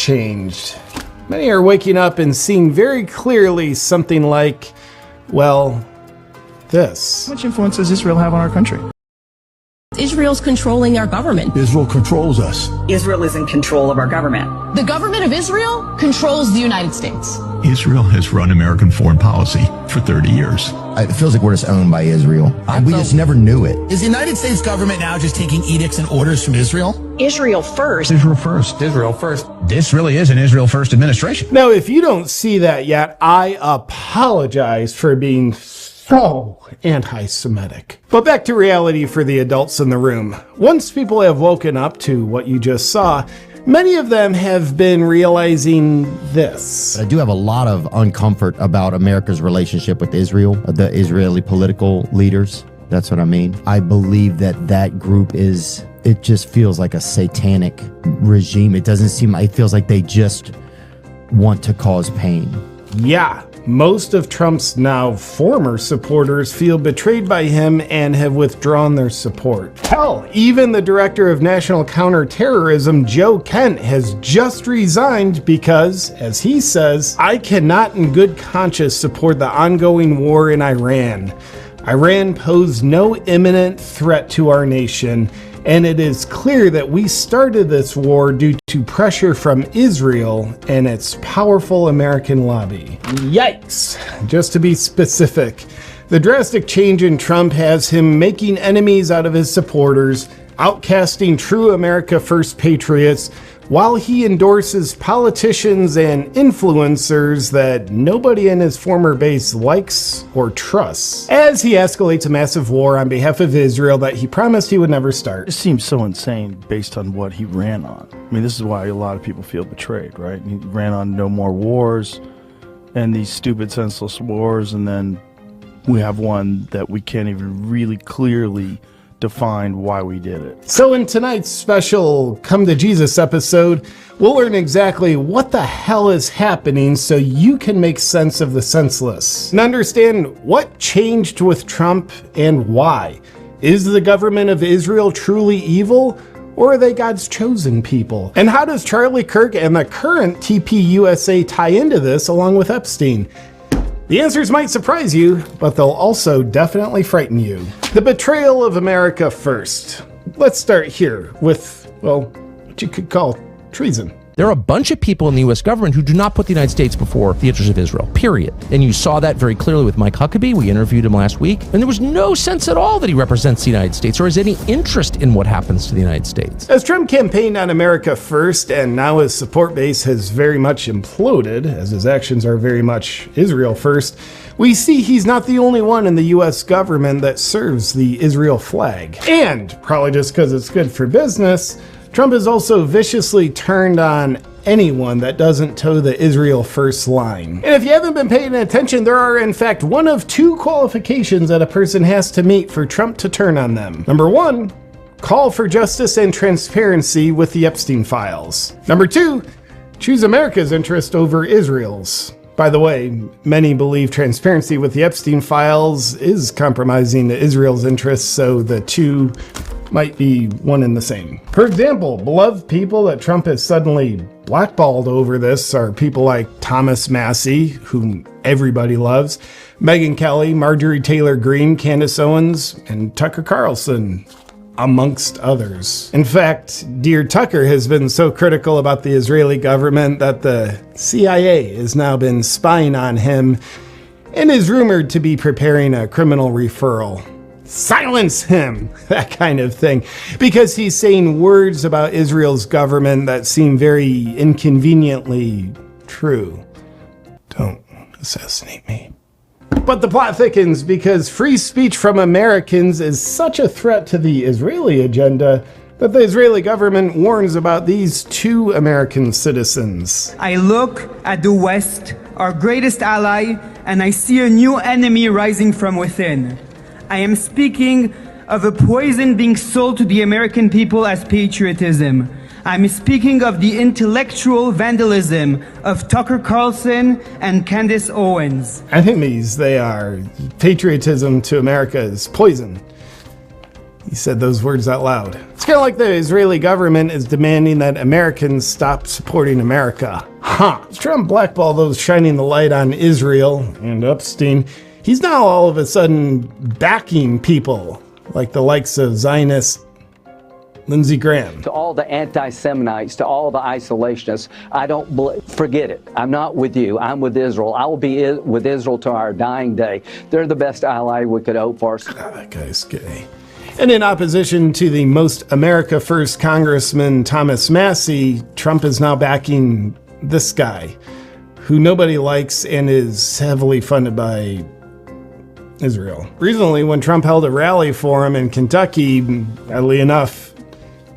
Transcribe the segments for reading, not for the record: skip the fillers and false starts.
changed. Many are waking up and seeing very clearly something like, well, this. How much influence does Israel have on our country? Israel's controlling our government. Israel controls us. Israel is in control of our government. The government of Israel controls the United States. Israel has run American foreign policy for 30 years. It feels like we're just owned by Israel. We just never knew it. Is the United States government now just taking edicts and orders from Israel? Israel first. Israel first. Israel first. This really is an Israel first administration. Now, if you don't see that yet, I apologize for being so anti-Semitic. But back to reality for the adults in the room. Once people have woken up to what you just saw, many of them have been realizing this. I do have a lot of uncomfort about America's relationship with Israel, the Israeli political leaders. That's what I mean. I believe that group it just feels like a satanic regime. It feels like they just want to cause pain. Yeah. Most of Trump's now former supporters feel betrayed by him and have withdrawn their support. Hell, even the director of national counterterrorism, Joe Kent, has just resigned because, as he says, I cannot in good conscience support the ongoing war in Iran. Iran posed no imminent threat to our nation, and it is clear that we started this war due to pressure from Israel and its powerful American lobby. Yikes! Just to be specific, the drastic change in Trump has him making enemies out of his supporters, outcasting true America First patriots, while he endorses politicians and influencers that nobody in his former base likes or trusts, as he escalates a massive war on behalf of Israel that he promised he would never start. It seems so insane based on what he ran on. I mean, this is why a lot of people feel betrayed, right? He ran on no more wars and these stupid, senseless wars, and then we have one that we can't even really clearly define why we did it. So in tonight's special Come to Jesus episode, we'll learn exactly what the hell is happening so you can make sense of the senseless and understand what changed with Trump and why. Is the government of Israel truly evil, or are they God's chosen people? And how does Charlie Kirk and the current TPUSA tie into this along with Epstein? The answers might surprise you, but they'll also definitely frighten you. The betrayal of America first. Let's start here with, well, what you could call treason. There are a bunch of people in the U.S. government who do not put the United States before the interests of Israel, period. And you saw that very clearly with Mike Huckabee. We interviewed him last week, and there was no sense at all that he represents the United States or has any interest in what happens to the United States. As Trump campaigned on America first, and now his support base has very much imploded, as his actions are very much Israel first, we see he's not the only one in the U.S. government that serves the Israel flag. And, probably just because it's good for business, Trump has also viciously turned on anyone that doesn't toe the Israel first line. And if you haven't been paying attention, there are in fact one of two qualifications that a person has to meet for Trump to turn on them. Number one, call for justice and transparency with the Epstein files. Number two, choose America's interest over Israel's. By the way, many believe transparency with the Epstein files is compromising Israel's interests, so the two might be one and the same. For example, beloved people that Trump has suddenly blackballed over this are people like Thomas Massie, whom everybody loves, Megyn Kelly, Marjorie Taylor Greene, Candace Owens, and Tucker Carlson, amongst others. In fact, dear Tucker has been so critical about the Israeli government that the CIA has now been spying on him and is rumored to be preparing a criminal referral. Silence him, that kind of thing, because he's saying words about Israel's government that seem very inconveniently true. Don't assassinate me. But the plot thickens because free speech from Americans is such a threat to the Israeli agenda that the Israeli government warns about these two American citizens. I look at the West, our greatest ally, and I see a new enemy rising from within. I am speaking of a poison being sold to the American people as patriotism. I'm speaking of the intellectual vandalism of Tucker Carlson and Candace Owens. Enemies they are. Patriotism to America is poison. He said those words out loud. It's kind of like the Israeli government is demanding that Americans stop supporting America. Trump blackballed those shining the light on Israel and Epstein. He's now all of a sudden backing people like the likes of Zionist Lindsey Graham. To all the anti-Semites, to all the isolationists, I don't forget it. I'm not with you. I'm with Israel. I will be with Israel to our dying day. They're the best ally we could hope for. That guy's gay. And in opposition to the most America First Congressman Thomas Massie, Trump is now backing this guy, who nobody likes and is heavily funded by Israel. Recently, when Trump held a rally for him in Kentucky, oddly enough,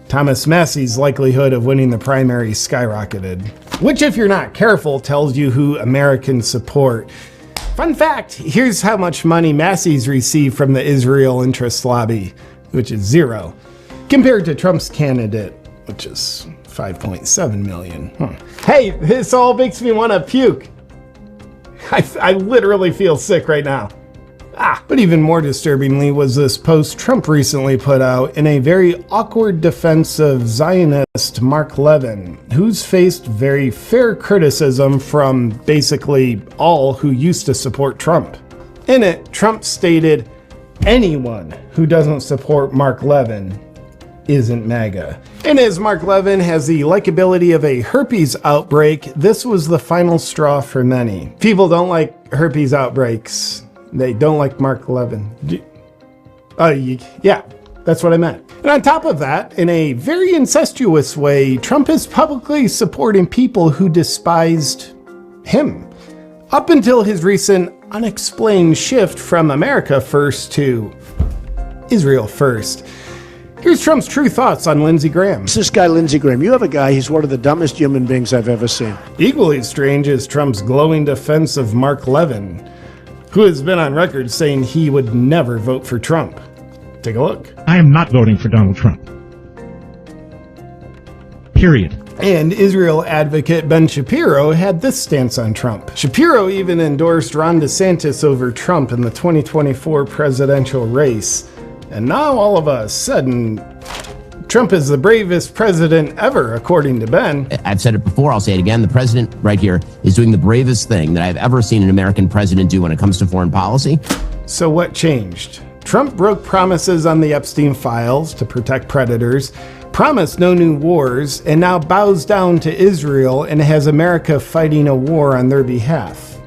Thomas Massie's likelihood of winning the primary skyrocketed. Which, if you're not careful, tells you who Americans support. Fun fact, here's how much money Massie's received from the Israel Interest Lobby, which is $0, compared to Trump's candidate, which is $5.7 million. Hey, this all makes me want to puke. I literally feel sick right now. But even more disturbingly was this post Trump recently put out in a very awkward defense of Zionist Mark Levin, who's faced very fair criticism from basically all who used to support Trump. In it, Trump stated, anyone who doesn't support Mark Levin isn't MAGA. And as Mark Levin has the likability of a herpes outbreak, this was the final straw for many. People don't like herpes outbreaks. They don't like Mark Levin. Yeah, that's what I meant. And on top of that, in a very incestuous way, Trump is publicly supporting people who despised him. Up until his recent unexplained shift from America first to Israel first. Here's Trump's true thoughts on Lindsey Graham. This guy, Lindsey Graham, you have a guy, he's one of the dumbest human beings I've ever seen. Equally strange is Trump's glowing defense of Mark Levin, who has been on record saying he would never vote for Trump. Take a look. I am not voting for Donald Trump. Period. And Israel advocate Ben Shapiro had this stance on Trump. Shapiro even endorsed Ron DeSantis over Trump in the 2024 presidential race. And now all of a sudden, Trump is the bravest president ever, according to Ben. I've said it before, I'll say it again. The president right here is doing the bravest thing that I've ever seen an American president do when it comes to foreign policy. So what changed? Trump broke promises on the Epstein files to protect predators, promised no new wars, and now bows down to Israel and has America fighting a war on their behalf.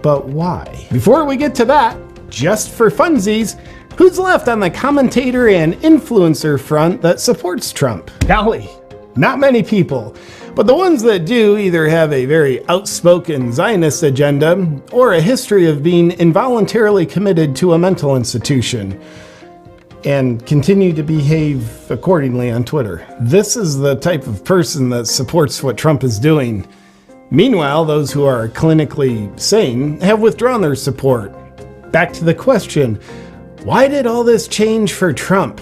But why? Before we get to that, just for funsies, who's left on the commentator and influencer front that supports Trump? Golly, not many people. But the ones that do either have a very outspoken Zionist agenda or a history of being involuntarily committed to a mental institution and continue to behave accordingly on Twitter. This is the type of person that supports what Trump is doing. Meanwhile, those who are clinically sane have withdrawn their support. Back to the question, why did all this change for Trump?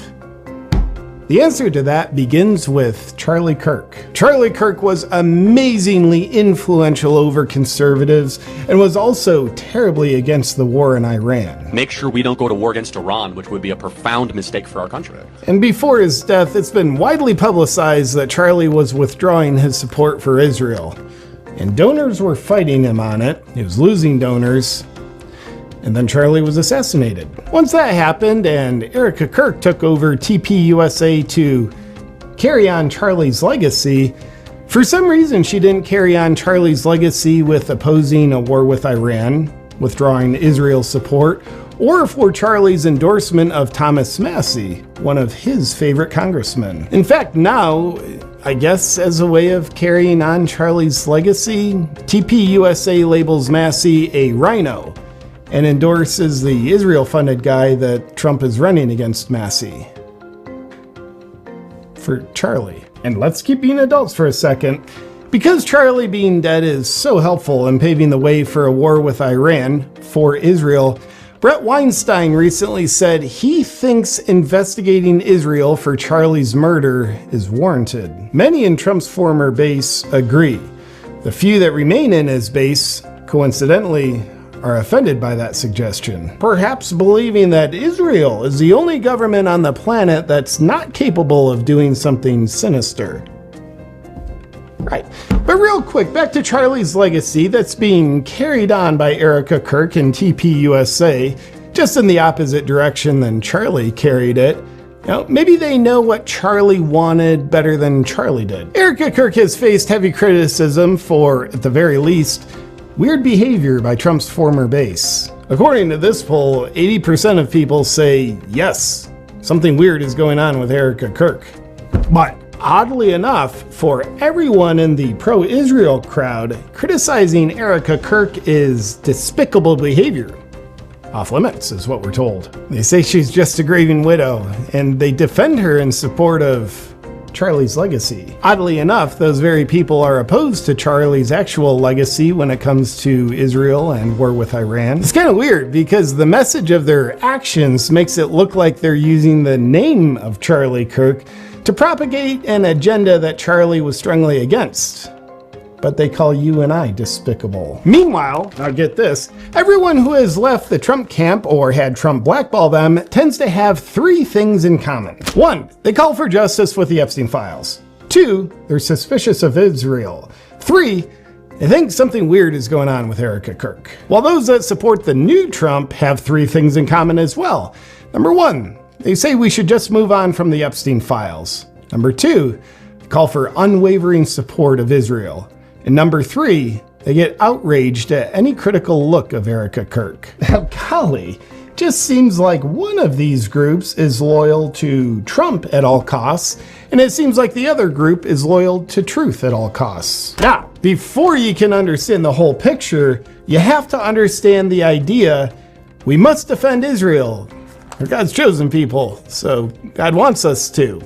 The answer to that begins with Charlie Kirk. Charlie Kirk was amazingly influential over conservatives and was also terribly against the war in Iran. Make sure we don't go to war against Iran, which would be a profound mistake for our country. And before his death, it's been widely publicized that Charlie was withdrawing his support for Israel. And donors were fighting him on it. He was losing donors. And then Charlie was assassinated. Once that happened and Erika Kirk took over TPUSA to carry on Charlie's legacy, for some reason she didn't carry on Charlie's legacy with opposing a war with Iran, withdrawing Israel's support, or for Charlie's endorsement of Thomas Massie, one of his favorite congressmen. In fact, now, I guess as a way of carrying on Charlie's legacy, TPUSA labels Massie a rhino and endorses the Israel-funded guy that Trump is running against Massie. For Charlie. And let's keep being adults for a second. Because Charlie being dead is so helpful in paving the way for a war with Iran for Israel, Brett Weinstein recently said he thinks investigating Israel for Charlie's murder is warranted. Many in Trump's former base agree. The few that remain in his base, coincidentally, are offended by that suggestion, perhaps believing that Israel is the only government on the planet that's not capable of doing something sinister. Right. But real quick, back to Charlie's legacy that's being carried on by Erika Kirk and TPUSA, just in the opposite direction than Charlie carried it. Maybe they know what Charlie wanted better than Charlie did. Erika Kirk has faced heavy criticism for, at the very least, weird behavior by Trump's former base. According to this poll, 80% of people say, yes, something weird is going on with Erika Kirk. But oddly enough, for everyone in the pro-Israel crowd, criticizing Erika Kirk is despicable behavior. Off limits, is what we're told. They say she's just a grieving widow, and they defend her in support of Charlie's legacy. Oddly enough, those very people are opposed to Charlie's actual legacy when it comes to Israel and war with Iran. It's kind of weird because the message of their actions makes it look like they're using the name of Charlie Kirk to propagate an agenda that Charlie was strongly against. But they call you and I despicable. Meanwhile, now get this, everyone who has left the Trump camp or had Trump blackball them tends to have three things in common. 1, they call for justice with the Epstein files. 2, they're suspicious of Israel. 3, they think something weird is going on with Erika Kirk. While those that support the new Trump have three things in common as well. Number 1, they say we should just move on from the Epstein files. Number 2, they call for unwavering support of Israel. And number 3, they get outraged at any critical look of Erika Kirk. Golly, just seems like one of these groups is loyal to Trump at all costs, and it seems like the other group is loyal to truth at all costs. Now, before you can understand the whole picture, you have to understand the idea we must defend Israel. We're God's chosen people, so God wants us to.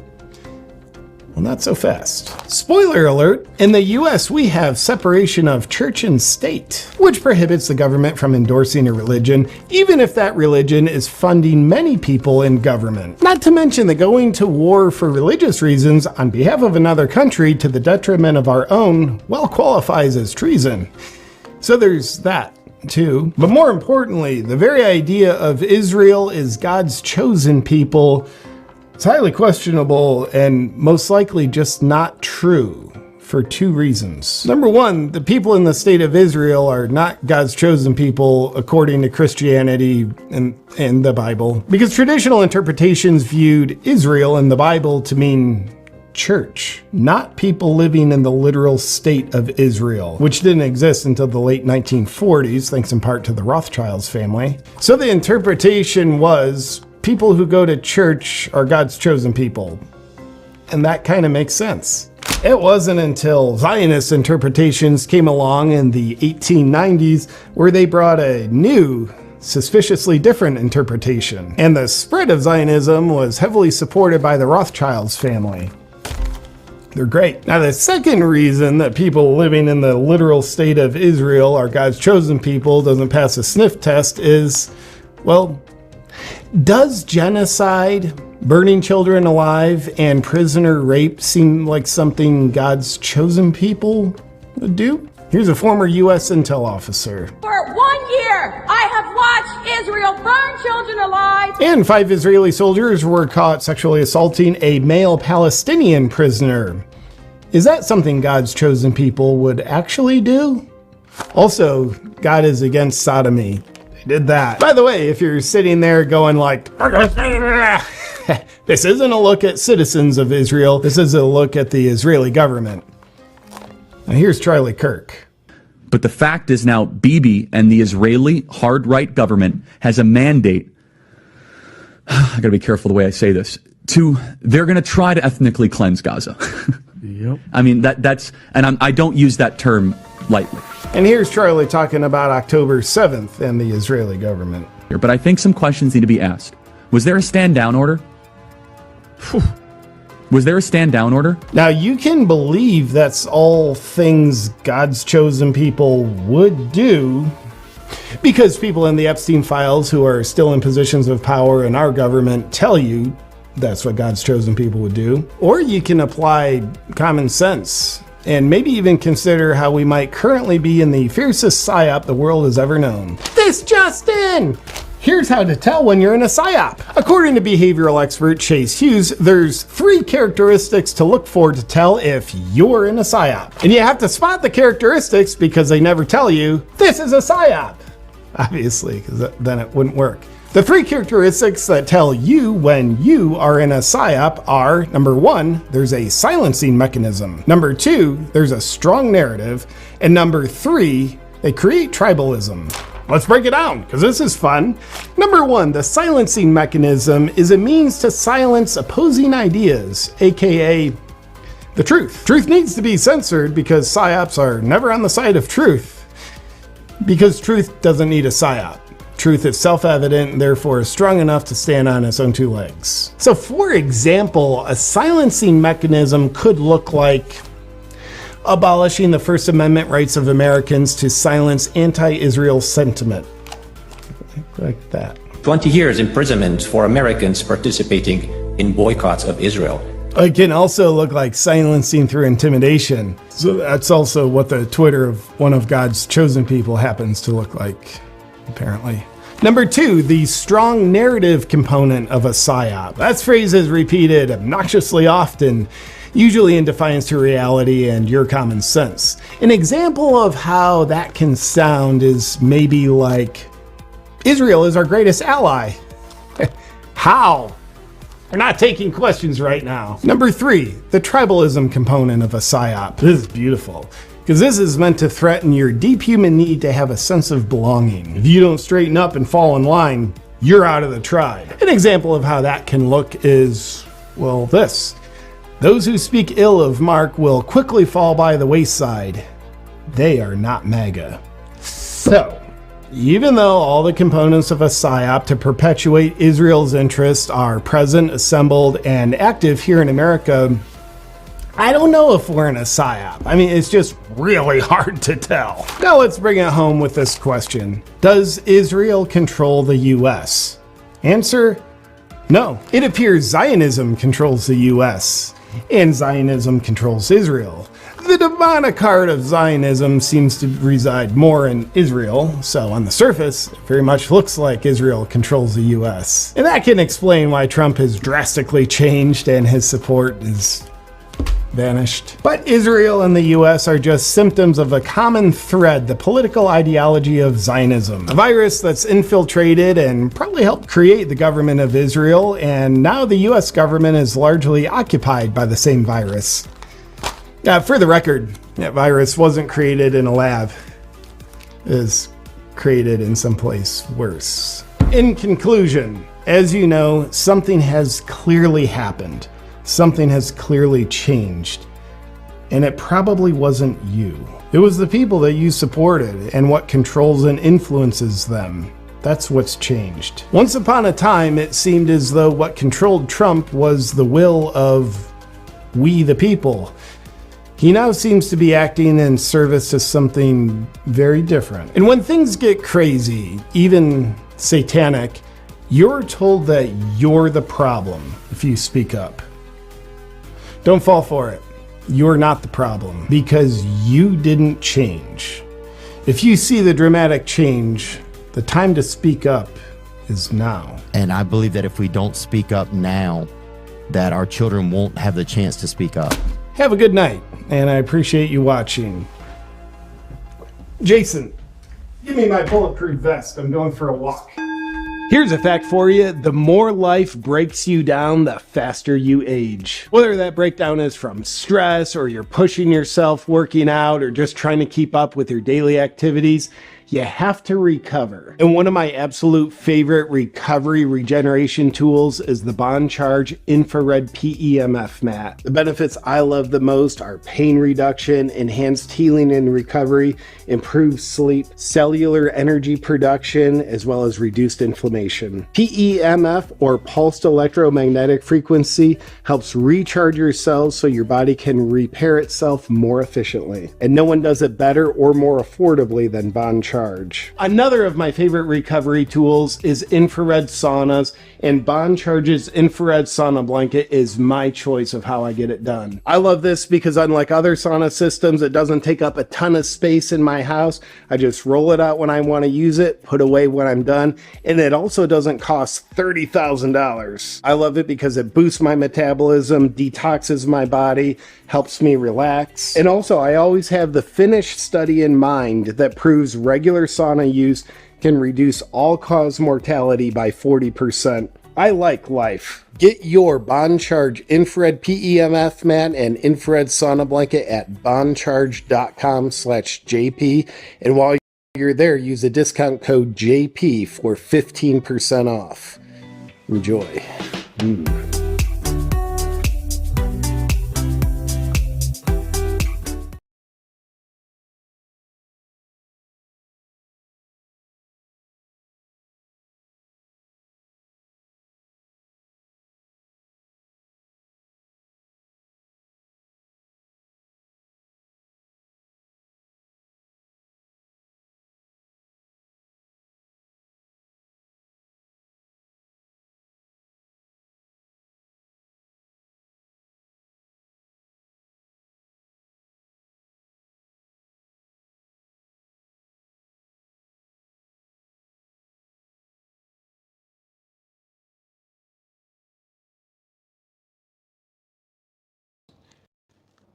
Well, not so fast. Spoiler alert, in the US we have separation of church and state, which prohibits the government from endorsing a religion, even if that religion is funding many people in government. Not to mention that going to war for religious reasons on behalf of another country to the detriment of our own, well, qualifies as treason. So there's that too. But more importantly, the very idea of Israel is God's chosen people, it's highly questionable and most likely just not true for two reasons. Number 1, the people in the state of Israel are not God's chosen people according to Christianity and the Bible, because traditional interpretations viewed Israel in the Bible to mean church, not people living in the literal state of Israel, which didn't exist until the late 1940s, thanks in part to the Rothschilds family. So the interpretation was people who go to church are God's chosen people. And that kind of makes sense. It wasn't until Zionist interpretations came along in the 1890s where they brought a new, suspiciously different interpretation. And the spread of Zionism was heavily supported by the Rothschilds family. They're great. Now, the second reason that people living in the literal state of Israel are God's chosen people doesn't pass a sniff test is, well, does genocide, burning children alive, and prisoner rape seem like something God's chosen people would do? Here's a former U.S. intel officer. For 1 year, I have watched Israel burn children alive. And 5 Israeli soldiers were caught sexually assaulting a male Palestinian prisoner. Is that something God's chosen people would actually do? Also, God is against sodomy. They did that. By the way, if you're sitting there going like, this isn't a look at citizens of Israel, this is a look at the Israeli government. Now here's Charlie Kirk. But the fact is now Bibi and the Israeli hard-right government has a mandate, I gotta be careful the way I say this, they're gonna try to ethnically cleanse Gaza. Yep. I mean, I don't use that term lightly. And here's Charlie talking about October 7th and the Israeli government. But I think some questions need to be asked. Was there a stand-down order? Was there a stand-down order? Now, you can believe that's all things God's chosen people would do, because people in the Epstein files who are still in positions of power in our government tell you that's what God's chosen people would do. Or you can apply common sense and maybe even consider how we might currently be in the fiercest psyop the world has ever known. This just in! Here's how to tell when you're in a psyop. According to behavioral expert Chase Hughes, there's 3 characteristics to look for to tell if you're in a psyop. And you have to spot the characteristics because they never tell you, this is a psyop. Obviously, because then it wouldn't work. The 3 characteristics that tell you when you are in a psyop are, number 1, there's a silencing mechanism. Number 2, there's a strong narrative. And number 3, they create tribalism. Let's break it down, because this is fun. Number 1, the silencing mechanism is a means to silence opposing ideas, aka the truth. Truth needs to be censored because psyops are never on the side of truth. Because truth doesn't need a psyop. Truth is self-evident and therefore strong enough to stand on its own 2 legs. So for example, a silencing mechanism could look like abolishing the First Amendment rights of Americans to silence anti-Israel sentiment. Like that. 20 years imprisonment for Americans participating in boycotts of Israel. It can also look like silencing through intimidation. So that's also what the Twitter of one of God's chosen people happens to look like, apparently. Number 2, the strong narrative component of a psyop. That phrase is repeated obnoxiously often, usually in defiance to reality and your common sense. An example of how that can sound is maybe like, Israel is our greatest ally. How? We're not taking questions right now. Number 3, the tribalism component of a psyop. This is beautiful, because this is meant to threaten your deep human need to have a sense of belonging. If you don't straighten up and fall in line, you're out of the tribe. An example of how that can look is, well, this. Those who speak ill of Mark will quickly fall by the wayside. They are not MAGA. So, even though all the components of a psyop to perpetuate Israel's interests are present, assembled, and active here in America, I don't know if we're in a psyop. I mean, it's just really hard to tell. Now let's bring it home with this question. Does Israel control the US? Answer, no. It appears Zionism controls the US. And Zionism controls Israel. The demonic heart of Zionism seems to reside more in Israel, so on the surface, it very much looks like Israel controls the US. And that can explain why Trump has drastically changed and his support is vanished. But Israel and the US are just symptoms of a common thread, the political ideology of Zionism. A virus that's infiltrated and probably helped create the government of Israel, and now the US government is largely occupied by the same virus. For the record, that virus wasn't created in a lab. It was created in someplace worse. In conclusion, as you know, something has clearly happened. Something has clearly changed, and it probably wasn't you. It was the people that you supported and what controls and influences them. That's what's changed. Once upon a time, it seemed as though what controlled Trump was the will of we the people. He now seems to be acting in service to something very different. And when things get crazy, even satanic, you're told that you're the problem if you speak up. Don't fall for it. You're not the problem because you didn't change. If you see the dramatic change, the time to speak up is now. And I believe that if we don't speak up now, that our children won't have the chance to speak up. Have a good night, and I appreciate you watching. Jason, give me my bulletproof vest. I'm going for a walk. Here's a fact for you. The more life breaks you down, the faster you age. Whether that breakdown is from stress, or you're pushing yourself, working out, or just trying to keep up with your daily activities, you have to recover. And one of my absolute favorite recovery regeneration tools is the Bond Charge Infrared PEMF mat. The benefits I love the most are pain reduction, enhanced healing and recovery, improved sleep, cellular energy production, as well as reduced inflammation. PEMF, or pulsed electromagnetic frequency, helps recharge your cells so your body can repair itself more efficiently. And no one does it better or more affordably than Bond Charge. charge. Another of my favorite recovery tools is infrared saunas, and Bond Charge's infrared sauna blanket is my choice of how I get it done. I love this because unlike other sauna systems, it doesn't take up a ton of space in my house. I just roll it out when I want to use it, put away when I'm done, and it also doesn't cost $30,000. I love it because it boosts my metabolism, detoxes my body, helps me relax. And also, I always have the Finnish study in mind that proves regular sauna use can reduce all-cause mortality by 40%. I like life. Get your Bond Charge infrared PEMF mat and infrared sauna blanket at bondcharge.com/JP. And while you're there, use the discount code JP for 15% off. Enjoy.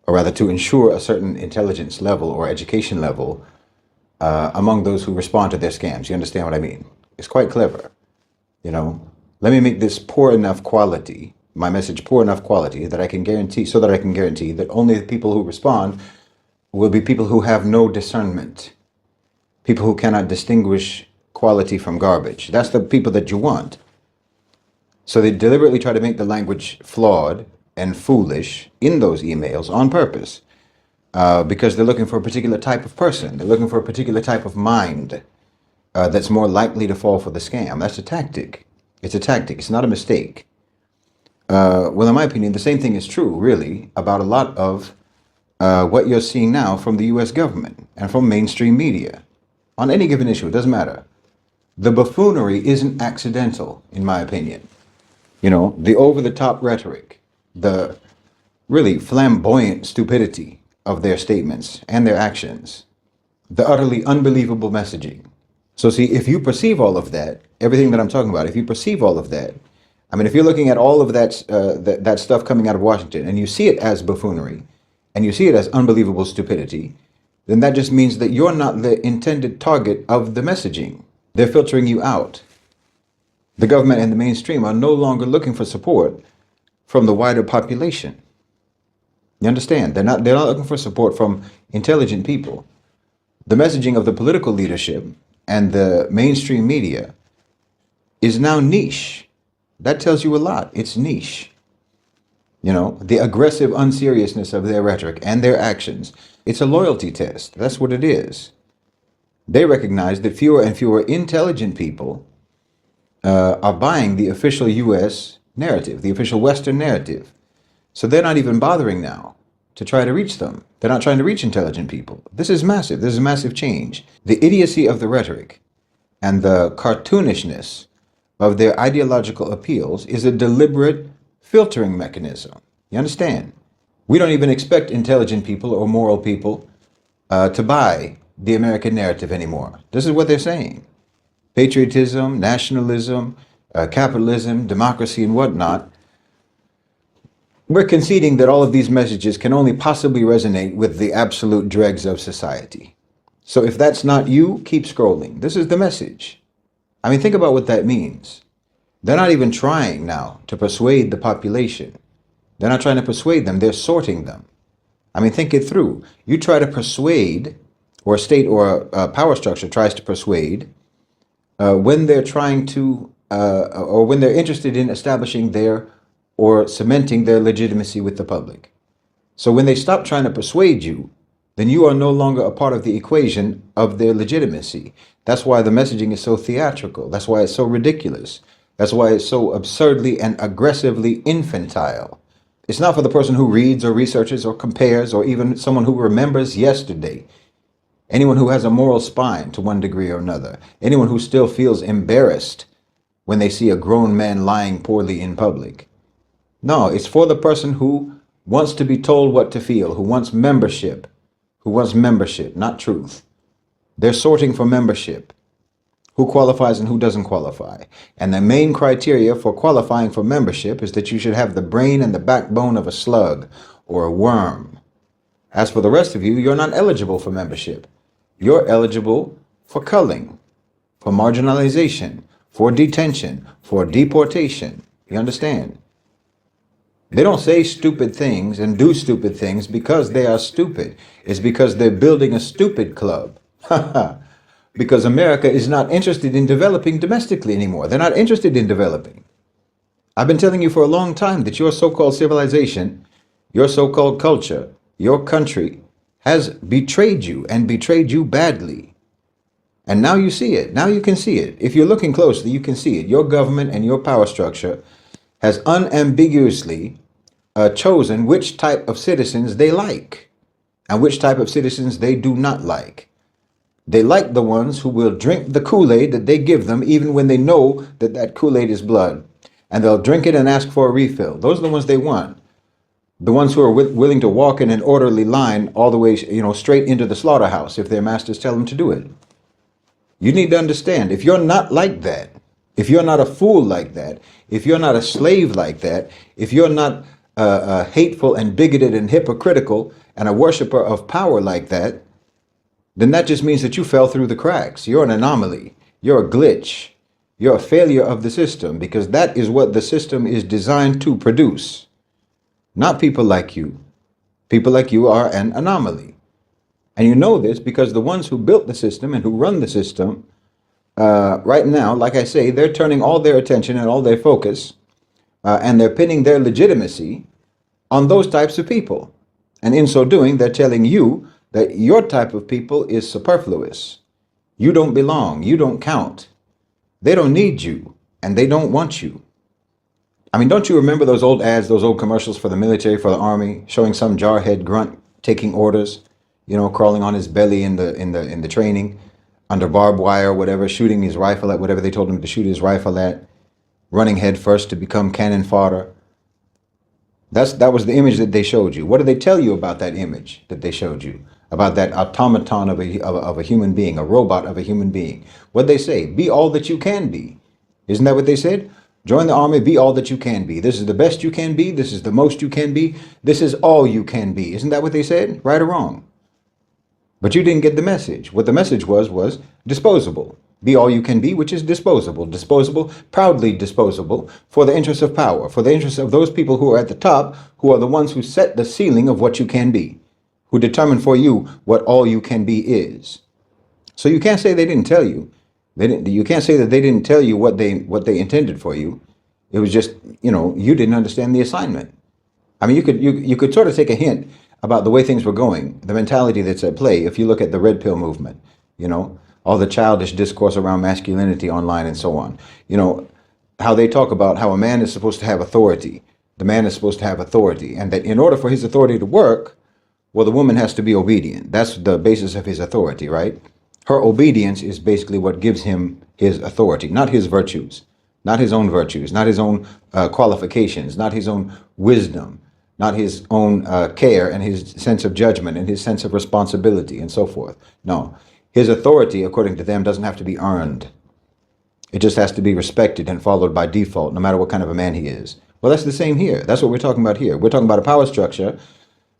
or rather to ensure a certain intelligence level or education level among those who respond to their scams. You understand what I mean? It's quite clever. You know, let me make this poor enough quality, my message poor enough quality that I can guarantee, so that I can guarantee that only the people who respond will be people who have no discernment, people who cannot distinguish quality from garbage. That's the people that you want. So they deliberately try to make the language flawed and foolish in those emails on purpose, because they're looking for a particular type of person. They're looking for a particular type of mind that's more likely to fall for the scam. That's a tactic. It's a tactic. It's not a mistake. Well, in my opinion, the same thing is true, really, about a lot of what you're seeing now from the U.S. government and from mainstream media. On any given issue, it doesn't matter. The buffoonery isn't accidental, in my opinion. You know, the over-the-top rhetoric, the really flamboyant stupidity of their statements and their actions, the utterly unbelievable messaging. So see, if you perceive all of that, everything that I'm talking about, if you perceive all of that, I mean, if you're looking at all of that, that stuff coming out of Washington and you see it as buffoonery and you see it as unbelievable stupidity, then that just means that you're not the intended target of the messaging. They're filtering you out. The government and the mainstream are no longer looking for support from the wider population. You understand? They're not looking for support from intelligent people. The messaging of the political leadership and the mainstream media is now niche. That tells you a lot. It's niche. You know, the aggressive unseriousness of their rhetoric and their actions. It's a loyalty test. That's what it is. They recognize that fewer and fewer intelligent people are buying the official U.S. narrative, the official Western narrative. So they're not even bothering now to try to reach them. They're not trying to reach intelligent people. This is massive. This is a massive change. The idiocy of the rhetoric and the cartoonishness of their ideological appeals is a deliberate filtering mechanism. You understand? We don't even expect intelligent people or moral people to buy the American narrative anymore. This is what they're saying. Patriotism, nationalism, capitalism, democracy, and whatnot. We're conceding that all of these messages can only possibly resonate with the absolute dregs of society. So if that's not you, keep scrolling. This is the message. I mean, think about what that means. They're not even trying now to persuade the population. They're not trying to persuade them. They're sorting them. I mean, think it through. You try to persuade, or a state or a power structure tries to persuade, when they're trying to, or when they're interested in establishing their or cementing their legitimacy with the public. So when they stop trying to persuade you, then you are no longer a part of the equation of their legitimacy. That's why the messaging is so theatrical. That's why it's so ridiculous. That's why it's so absurdly and aggressively infantile. It's not for the person who reads or researches or compares or even someone who remembers yesterday. anyone who has a moral spine to one degree or another, anyone who still feels embarrassed when they see a grown man lying poorly in public. No, it's for the person who wants to be told what to feel, who wants membership, not truth. They're sorting for membership, who qualifies and who doesn't qualify. And the main criteria for qualifying for membership is that you should have the brain and the backbone of a slug or a worm. As for the rest of you, you're not eligible for membership. You're eligible for culling, for marginalization, for detention, for deportation. You understand? They don't say stupid things and do stupid things because they are stupid. It's because they're building a stupid club. Because America is not interested in developing domestically anymore. They're not interested in developing. I've been telling you for a long time that your so-called civilization, your so-called culture, your country has betrayed you and betrayed you badly. And now you see it. Now you can see it. If you're looking closely, you can see it. Your government and your power structure has unambiguously chosen which type of citizens they like and which type of citizens they do not like. They like the ones who will drink the Kool-Aid that they give them even when they know that that Kool-Aid is blood. And they'll drink it and ask for a refill. Those are the ones they want. The ones who are willing to walk in an orderly line all the way, straight into the slaughterhouse if their masters tell them to do it. You need to understand, if you're not like that, if you're not a fool like that, if you're not a slave like that, if you're not hateful and bigoted and hypocritical and a worshiper of power like that, then that just means that you fell through the cracks. You're an anomaly. You're a glitch. You're a failure of the system, because that is what the system is designed to produce. Not people like you. People like you are an anomaly. And you know this because the ones who built the system and who run the system right now, like I say, they're turning all their attention and all their focus and they're pinning their legitimacy on those types of people. And in so doing, they're telling you that your type of people is superfluous. You don't belong. You don't count. They don't need you and they don't want you. I mean, don't you remember those old ads, those old commercials for the military, for the army, showing some jarhead grunt taking orders, crawling on his belly in the training, under barbed wire or whatever, shooting his rifle at whatever they told him to shoot his rifle at, running head first to become cannon fodder. That was the image that they showed you. What did they tell you about that image that they showed you? About that automaton of a human being, a robot of a human being. What'd they say? Be all that you can be. Isn't that what they said? Join the army, be all that you can be. This is the best you can be. This is the most you can be. This is all you can be. Isn't that what they said? Right or wrong? But you didn't get the message. What the message was disposable. Be all you can be, which is disposable. Disposable, proudly disposable, for the interests of power, for the interests of those people who are at the top, who are the ones who set the ceiling of what you can be, who determine for you what all you can be is. So you can't say they didn't tell you. You can't say that they didn't tell you what they intended for you. It was just, you didn't understand the assignment. I mean, you could sort of take a hint about the way things were going, the mentality that's at play, if you look at the red pill movement, all the childish discourse around masculinity online and so on. How they talk about how a man is supposed to have authority. The man is supposed to have authority, and that in order for his authority to work, well, the woman has to be obedient. That's the basis of his authority, right? Her obedience is basically what gives him his authority, not his virtues, not his own virtues, not his own qualifications, not his own wisdom, not his own care and his sense of judgment and his sense of responsibility and so forth. No, his authority, according to them, doesn't have to be earned. It just has to be respected and followed by default, no matter what kind of a man he is. Well, that's the same here. That's what we're talking about here. We're talking about a power structure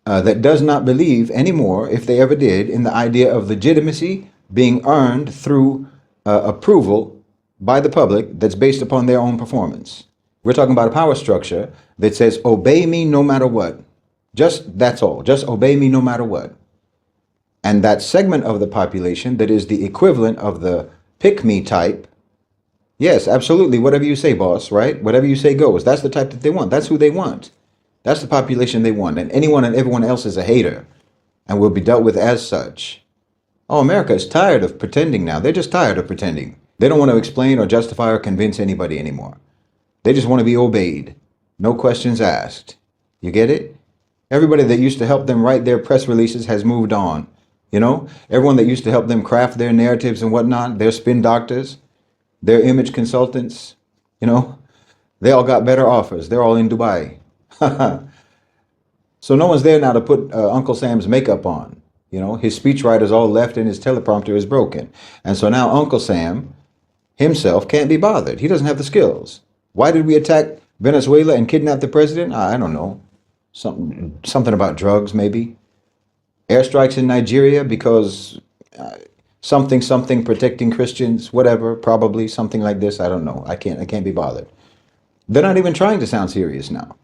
that does not believe anymore, if they ever did, in the idea of legitimacy being earned through approval by the public that's based upon their own performance. We're talking about a power structure that says, obey me no matter what. That's all. Just obey me no matter what. And that segment of the population that is the equivalent of the pick-me type, yes, absolutely, whatever you say, boss, right? Whatever you say goes. That's the type that they want. That's who they want. That's the population they want. And anyone and everyone else is a hater and will be dealt with as such. Oh, America is tired of pretending now. They're just tired of pretending. They don't want to explain or justify or convince anybody anymore. They just want to be obeyed. No questions asked. You get it? Everybody that used to help them write their press releases has moved on. You know, everyone that used to help them craft their narratives and whatnot, their spin doctors, their image consultants, you know, they all got better offers. They're all in Dubai. So no one's there now to put Uncle Sam's makeup on. You know, his speechwriter's all left and his teleprompter is broken. And so now Uncle Sam himself can't be bothered. He doesn't have the skills. Why did we attack Venezuela and kidnap the president? I don't know. Something about drugs, maybe. Airstrikes in Nigeria because something protecting Christians, whatever, probably something like this. I don't know. I can't be bothered. They're not even trying to sound serious now.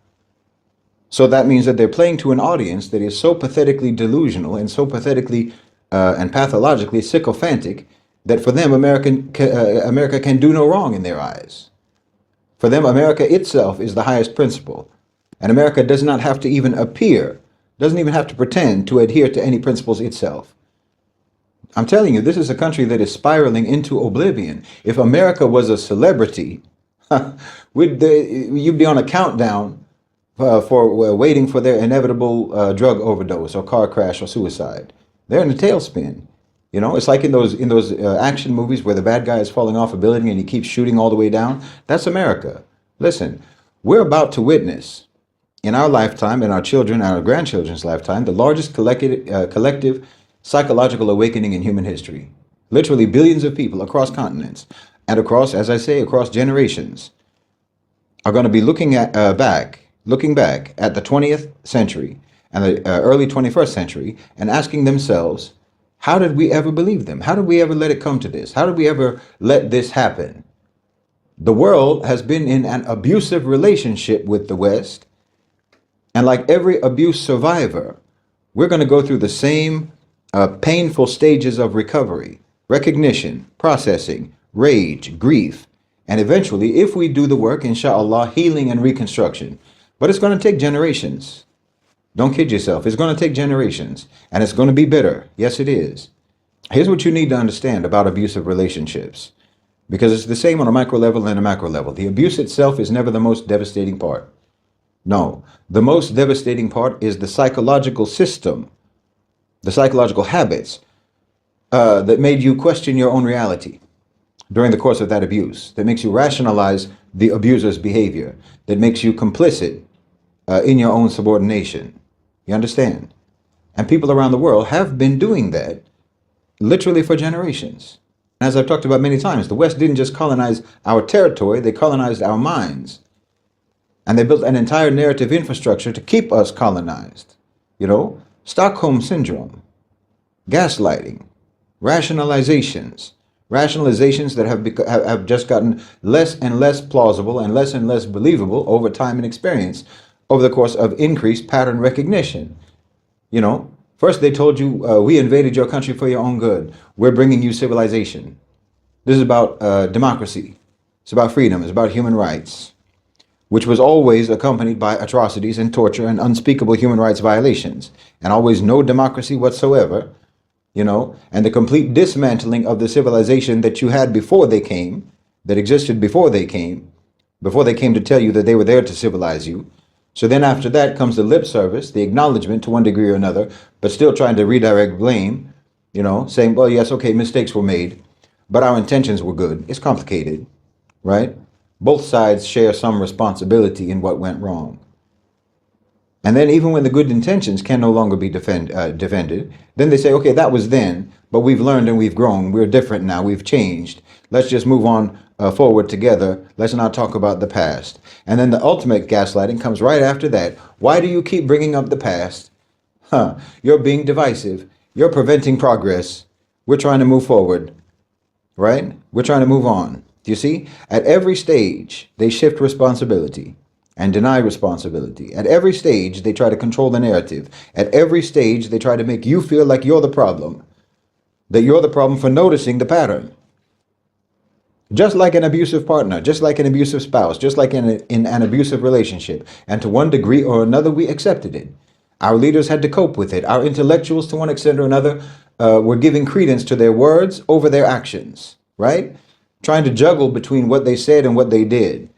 So that means that they're playing to an audience that is so pathetically delusional and so pathetically and pathologically sycophantic that for them, America can do no wrong in their eyes. For them, America itself is the highest principle. And America does not have to even appear, doesn't even have to pretend to adhere to any principles itself. I'm telling you, this is a country that is spiraling into oblivion. If America was a celebrity, you'd be on a countdown for waiting for their inevitable drug overdose or car crash or suicide. They're in a tailspin. You know, it's like in those action movies where the bad guy is falling off a building and he keeps shooting all the way down. That's America. Listen, we're about to witness in our lifetime, in our children, our grandchildren's lifetime, the largest collective psychological awakening in human history. Literally billions of people across continents and across, as I say, across generations are going to be looking back at the 20th century and the early 21st century and asking themselves, how did we ever believe them? How did we ever let it come to this? How did we ever let this happen? The world has been in an abusive relationship with the West. And like every abuse survivor, we're going to go through the same painful stages of recovery, recognition, processing, rage, grief, and eventually, if we do the work, inshallah, healing and reconstruction. But it's going to take generations. Don't kid yourself. It's going to take generations. And it's going to be bitter. Yes, it is. Here's what you need to understand about abusive relationships. Because it's the same on a micro level and a macro level. The abuse itself is never the most devastating part. No. The most devastating part is the psychological system, the psychological habits that made you question your own reality during the course of that abuse, that makes you rationalize the abuser's behavior, that makes you complicit in your own subordination. You understand? And people around the world have been doing that literally for generations. As I've talked about many times, the West didn't just colonize our territory, they colonized our minds. And they built an entire narrative infrastructure to keep us colonized. You know, Stockholm Syndrome, gaslighting, rationalizations that have just gotten less and less plausible and less believable over time and experience over the course of increased pattern recognition. You know, first they told you, we invaded your country for your own good. We're bringing you civilization. This is about democracy. It's about freedom. It's about human rights, which was always accompanied by atrocities and torture and unspeakable human rights violations, and always no democracy whatsoever, you know, and the complete dismantling of the civilization that you had before they came, that existed before they came to tell you that they were there to civilize you. So then after that comes the lip service, the acknowledgement to one degree or another, but still trying to redirect blame, you know, saying, well, yes, okay, mistakes were made, but our intentions were good. It's complicated, right? Both sides share some responsibility in what went wrong. And then even when the good intentions can no longer be defended, then they say, okay, that was then, but we've learned and we've grown. We're different now. We've changed. Let's just move on forward together. Let's not talk about the past. And then the ultimate gaslighting comes right after that. Why do you keep bringing up the past? You're being divisive. You're preventing progress. We're trying to move forward, right? We're trying to move on. Do you see? At every stage, they shift responsibility and deny responsibility. At every stage, they try to control the narrative. At every stage, they try to make you feel like you're the problem, that you're the problem for noticing the pattern. Just like an abusive partner, just like an abusive spouse, just like in an abusive relationship. And to one degree or another, we accepted it. Our leaders had to cope with it. Our intellectuals, to one extent or another, were giving credence to their words over their actions, right? Trying to juggle between what they said and what they did,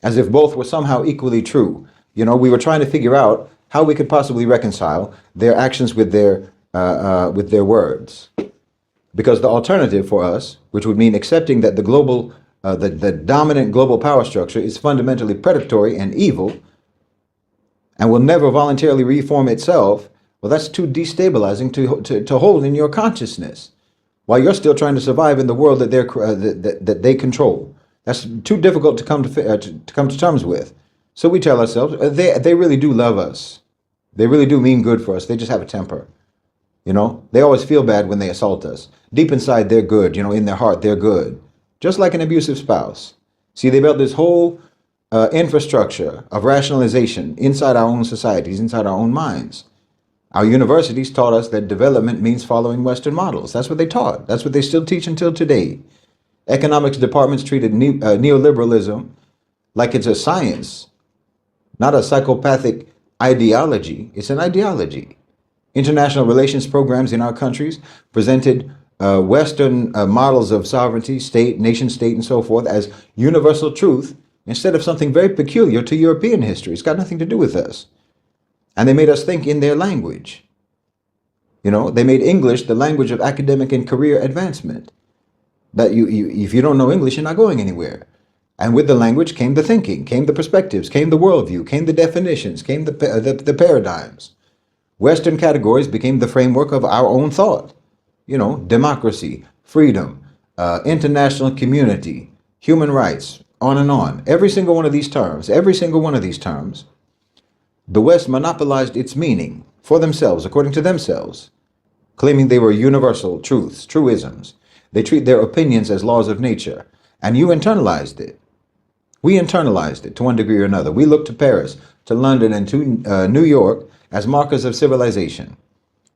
as if both were somehow equally true. You know, we were trying to figure out how we could possibly reconcile their actions with their with their words. Because the alternative for us, which would mean accepting that the dominant global power structure is fundamentally predatory and evil and will never voluntarily reform itself, well, that's too destabilizing to hold in your consciousness while you're still trying to survive in the world that they control. That's too difficult to come to terms with. So we tell ourselves, they really do love us. They really do mean good for us. They just have a temper. You know, they always feel bad when they assault us. Deep inside, they're good. You know, in their heart, they're good. Just like an abusive spouse. See, they built this whole infrastructure of rationalization inside our own societies, inside our own minds. Our universities taught us that development means following Western models. That's what they taught. That's what they still teach until today. Economics departments treated neoliberalism like it's a science, not a psychopathic ideology. It's an ideology. International relations programs in our countries presented Western models of sovereignty, state, nation state, and so forth as universal truth instead of something very peculiar to European history. It's got nothing to do with us. And they made us think in their language. You know, they made English the language of academic and career advancement. That if you don't know English, you're not going anywhere. And with the language came the thinking, came the perspectives, came the worldview, came the definitions, came the paradigms. Western categories became the framework of our own thought. You know, democracy, freedom, international community, human rights, on and on. Every single one of these terms, the West monopolized its meaning for themselves, according to themselves, claiming they were universal truths, truisms. They treat their opinions as laws of nature, and you internalized it. We internalized it to one degree or another. We looked to Paris, to London, and to New York as markers of civilization.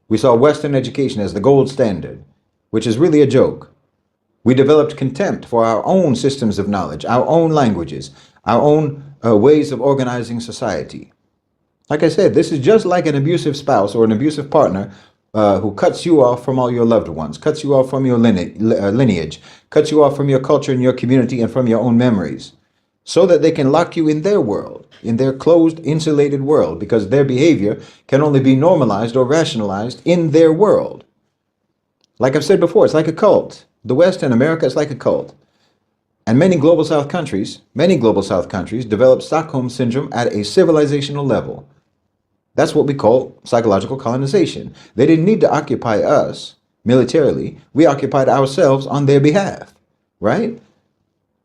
We saw Western education as the gold standard, which is really a joke. We developed contempt for our own systems of knowledge, our own languages, our own ways of organizing society. Like I said, this is just like an abusive spouse or an abusive partner who cuts you off from all your loved ones, cuts you off from your lineage, cuts you off from your culture and your community and from your own memories, so that they can lock you in their world, in their closed, insulated world, because their behavior can only be normalized or rationalized in their world. Like I've said before, it's like a cult. The West and America is like a cult. And many global South countries developed Stockholm Syndrome at a civilizational level. That's what we call psychological colonization. They didn't need to occupy us militarily. We occupied ourselves on their behalf, right?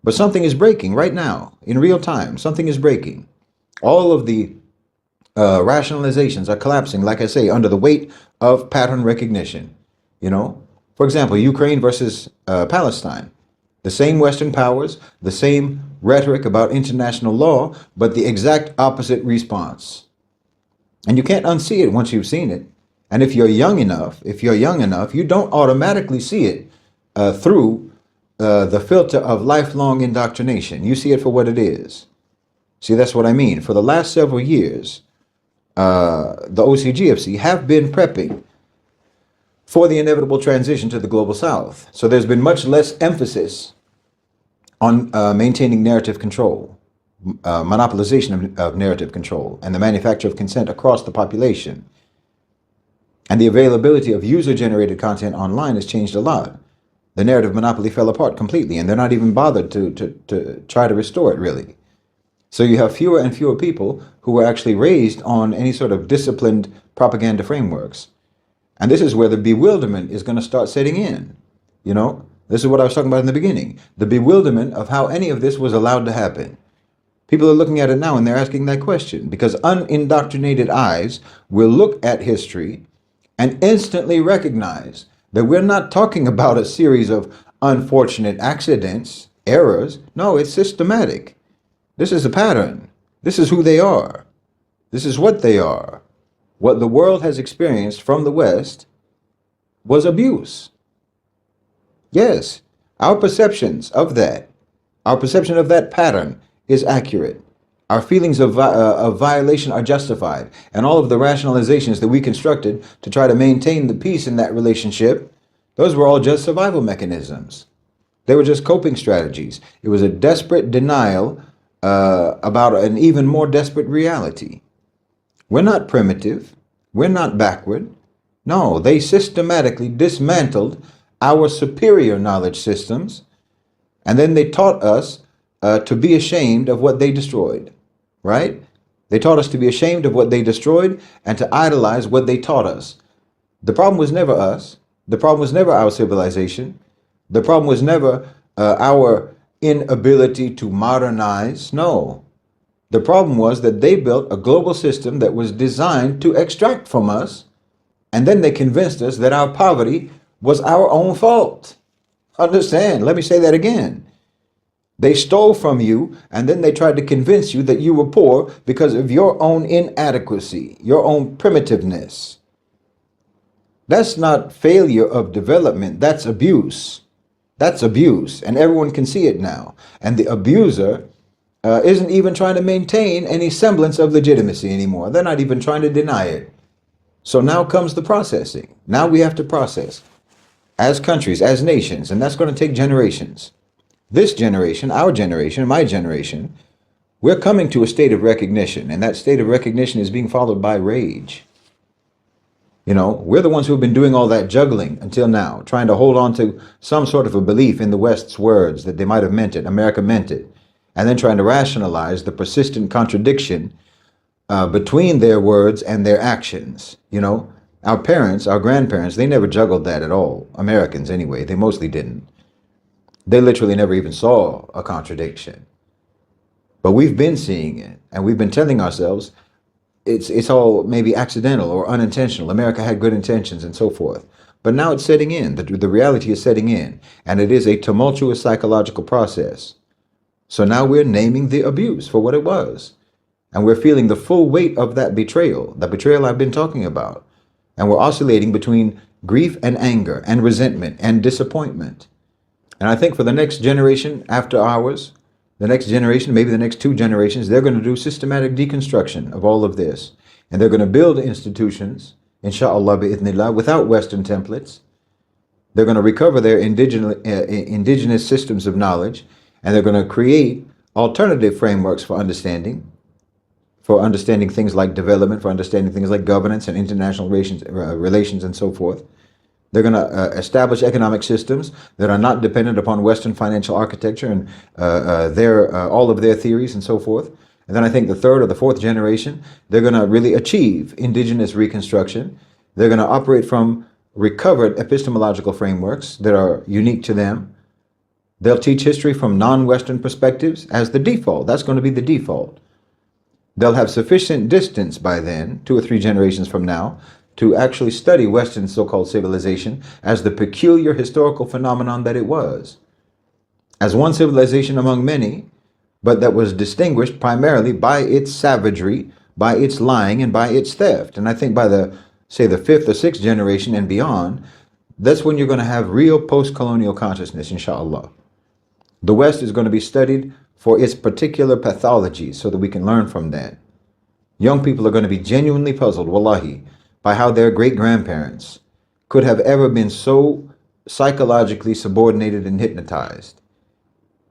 But something is breaking right now, in real time. Something is breaking. All of the rationalizations are collapsing, like I say, under the weight of pattern recognition. You know, for example, Ukraine versus Palestine. The same Western powers, the same rhetoric about international law, but the exact opposite response. And you can't unsee it once you've seen it. And if you're young enough, you don't automatically see it through the filter of lifelong indoctrination. You see it for what it is. See, that's what I mean. For the last several years, the OCGFC have been prepping for the inevitable transition to the global South. So there's been much less emphasis on maintaining narrative control, monopolization of narrative control, and the manufacture of consent across the population. And the availability of user-generated content online has changed a lot. The narrative monopoly fell apart completely, and they're not even bothered to try to restore it, really. So you have fewer and fewer people who were actually raised on any sort of disciplined propaganda frameworks. And this is where the bewilderment is going to start setting in. You know, this is what I was talking about in the beginning. The bewilderment of how any of this was allowed to happen. People are looking at it now and they're asking that question because unindoctrinated eyes will look at history and instantly recognize that we're not talking about a series of unfortunate accidents, errors. No, it's systematic. This is a pattern. This is who they are. This is what they are. What the world has experienced from the West was abuse. Yes, our perceptions of that, our perception of that pattern is accurate. Our feelings of violation are justified. And all of the rationalizations that we constructed to try to maintain the peace in that relationship, those were all just survival mechanisms. They were just coping strategies. It was a desperate denial about an even more desperate reality. We're not primitive. We're not backward. No, they systematically dismantled our superior knowledge systems, and then they taught us to be ashamed of what they destroyed, right? They taught us to be ashamed of what they destroyed and to idolize what they taught us. The problem was never us. The problem was never our civilization. The problem was never our inability to modernize. No. The problem was that they built a global system that was designed to extract from us, and then they convinced us that our poverty was our own fault. Understand? Let me say that again. They stole from you, and then they tried to convince you that you were poor because of your own inadequacy, your own primitiveness. That's not failure of development. That's abuse. That's abuse, and everyone can see it now. And the abuser isn't even trying to maintain any semblance of legitimacy anymore. They're not even trying to deny it. So now comes the processing. Now we have to process as countries, as nations, and that's going to take generations. This generation, our generation, my generation, we're coming to a state of recognition, and that state of recognition is being followed by rage. You know, we're the ones who have been doing all that juggling until now, trying to hold on to some sort of a belief in the West's words that they might have meant it, America meant it, and then trying to rationalize the persistent contradiction between their words and their actions. You know, our parents, our grandparents, they never juggled that at all. Americans, anyway, they mostly didn't. They literally never even saw a contradiction. But we've been seeing it, and we've been telling ourselves it's all maybe accidental or unintentional. America had good intentions and so forth. But now it's setting in. The reality is setting in, and it is a tumultuous psychological process. So now we're naming the abuse for what it was. And we're feeling the full weight of that betrayal, the betrayal I've been talking about. And we're oscillating between grief and anger and resentment and disappointment. And I think for the next generation after ours, the next generation, maybe the next two generations, they're going to do systematic deconstruction of all of this. And they're going to build institutions, inshallah bi'ithnillah, without Western templates. They're going to recover their indigenous systems of knowledge, and they're going to create alternative frameworks for understanding things like development, for understanding things like governance and international relations and so forth. They're going to establish economic systems that are not dependent upon Western financial architecture and all of their theories and so forth. And then I think the third or the fourth generation, they're going to really achieve indigenous reconstruction. They're going to operate from recovered epistemological frameworks that are unique to them. They'll teach history from non-Western perspectives as the default. That's going to be the default. They'll have sufficient distance by then, 2 or 3 generations from now, to actually study Western so-called civilization as the peculiar historical phenomenon that it was. As one civilization among many, but that was distinguished primarily by its savagery, by its lying, and by its theft. And I think by the 5th or 6th generation and beyond, that's when you're going to have real post-colonial consciousness, inshallah. The West is going to be studied for its particular pathologies so that we can learn from that. Young people are going to be genuinely puzzled, wallahi, by how their great-grandparents could have ever been so psychologically subordinated and hypnotized.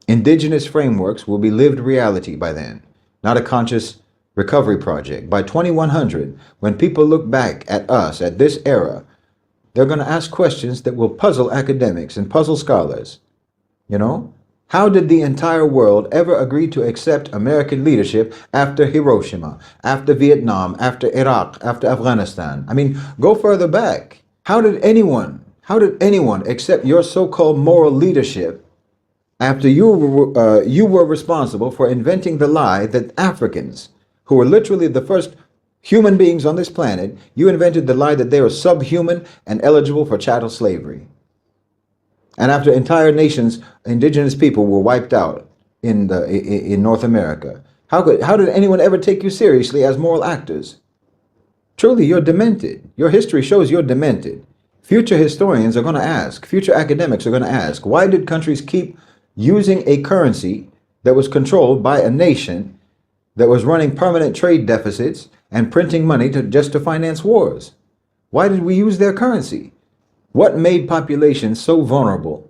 Indigenous frameworks will be lived reality by then, not a conscious recovery project. By 2100, when people look back at us, at this era, they're going to ask questions that will puzzle academics and puzzle scholars. You know, how did the entire world ever agree to accept American leadership after Hiroshima, after Vietnam, after Iraq, after Afghanistan? I mean, go further back. How did anyone accept your so-called moral leadership after you were responsible for inventing the lie that Africans, who were literally the first human beings on this planet, you invented the lie that they were subhuman and eligible for chattel slavery? And after entire nations, indigenous people were wiped out in North America, how did anyone ever take you seriously as moral actors? Truly, you're demented. Your history shows you're demented. Future historians are going to ask, future academics are going to ask, why did countries keep using a currency that was controlled by a nation that was running permanent trade deficits and printing money just to finance wars? Why did we use their currency? What made populations so vulnerable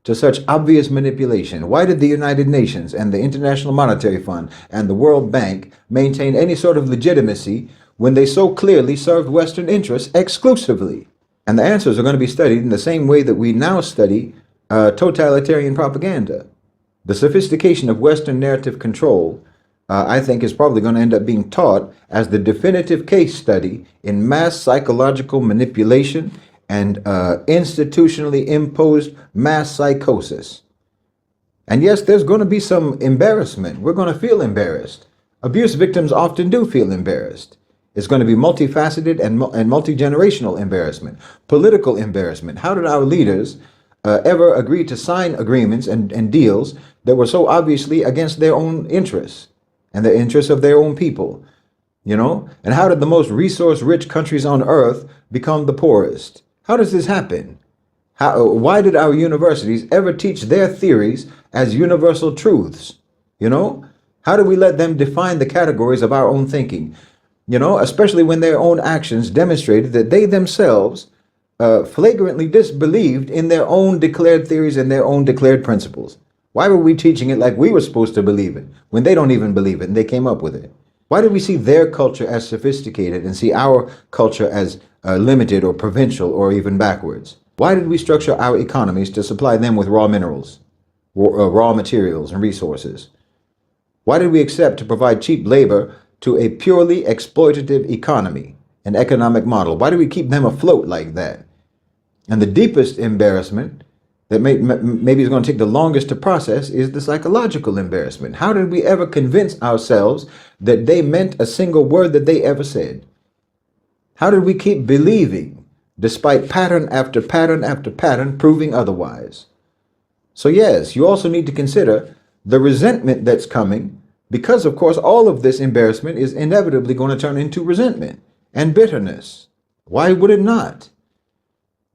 to such obvious manipulation? Why did the United Nations and the International Monetary Fund and the World Bank maintain any sort of legitimacy when they so clearly served Western interests exclusively? And the answers are going to be studied in the same way that we now study totalitarian propaganda. The sophistication of Western narrative control, I think, is probably going to end up being taught as the definitive case study in mass psychological manipulation and institutionally imposed mass psychosis. And yes, there's going to be some embarrassment. We're going to feel embarrassed. Abuse victims often do feel embarrassed. It's going to be multifaceted and multi-generational embarrassment, political embarrassment. How did our leaders ever agree to sign agreements and deals that were so obviously against their own interests and the interests of their own people? You know? And how did the most resource-rich countries on earth become the poorest? How does this happen? Why did our universities ever teach their theories as universal truths? You know? How do we let them define the categories of our own thinking? You know, especially when their own actions demonstrated that they themselves flagrantly disbelieved in their own declared theories and their own declared principles. Why were we teaching it like we were supposed to believe it when they don't even believe it and they came up with it? Why did we see their culture as sophisticated and see our culture as limited or provincial or even backwards? Why did we structure our economies to supply them with raw minerals, raw materials and resources? Why did we accept to provide cheap labor to a purely exploitative economy, an economic model? Why do we keep them afloat like that? And the deepest embarrassment that maybe is going to take the longest to process is the psychological embarrassment. How did we ever convince ourselves that they meant a single word that they ever said? How did we keep believing despite pattern after pattern after pattern proving otherwise? So yes, you also need to consider the resentment that's coming, because of course all of this embarrassment is inevitably going to turn into resentment and bitterness. Why would it not?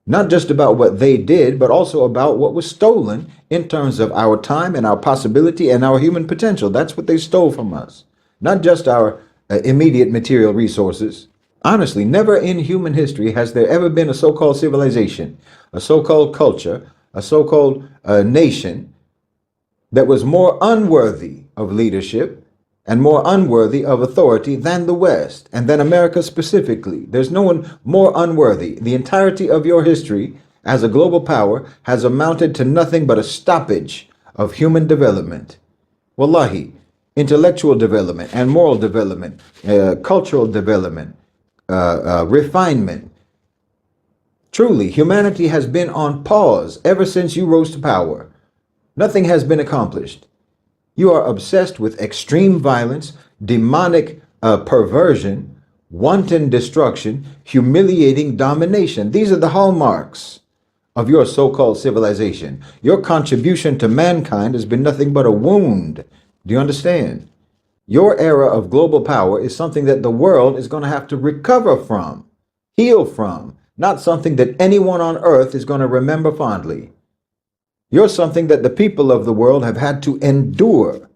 Not just about what they did, but also about what was stolen in terms of our time and our possibility and our human potential. That's what they stole from us. Not just our immediate material resources. Honestly, never in human history has there ever been a so-called civilization, a so-called culture, a so-called nation that was more unworthy of leadership and more unworthy of authority than the West, and than America specifically. There's no one more unworthy. The entirety of your history as a global power has amounted to nothing but a stoppage of human development. Wallahi, intellectual development and moral development, cultural development, refinement. Truly, humanity has been on pause ever since you rose to power. Nothing has been accomplished. You are obsessed with extreme violence, demonic perversion, wanton destruction, humiliating domination. These are the hallmarks of your so-called civilization. Your contribution to mankind has been nothing but a wound. Do you understand? Your era of global power is something that the world is going to have to recover from, heal from, not something that anyone on earth is going to remember fondly. You're something that the people of the world have had to endure,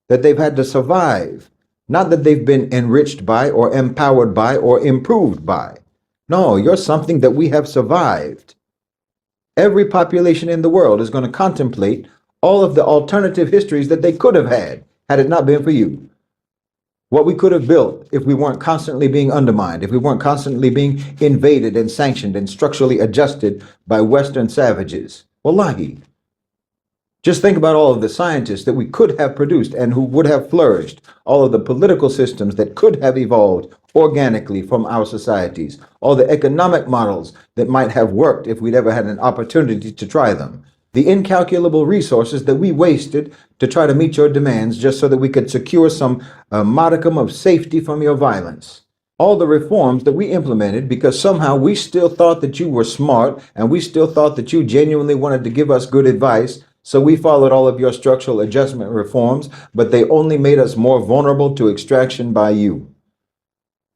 that they've had to survive, not that they've been enriched by or empowered by or improved by. No, you're something that we have survived. Every population in the world is going to contemplate all of the alternative histories that they could have had it not been for you. What we could have built if we weren't constantly being undermined, if we weren't constantly being invaded and sanctioned and structurally adjusted by Western savages. Wallahi. Just think about all of the scientists that we could have produced and who would have flourished, all of the political systems that could have evolved organically from our societies, all the economic models that might have worked if we'd ever had an opportunity to try them, the incalculable resources that we wasted to try to meet your demands just so that we could secure some modicum of safety from your violence. All the reforms that we implemented because somehow we still thought that you were smart and we still thought that you genuinely wanted to give us good advice. So we followed all of your structural adjustment reforms, but they only made us more vulnerable to extraction by you.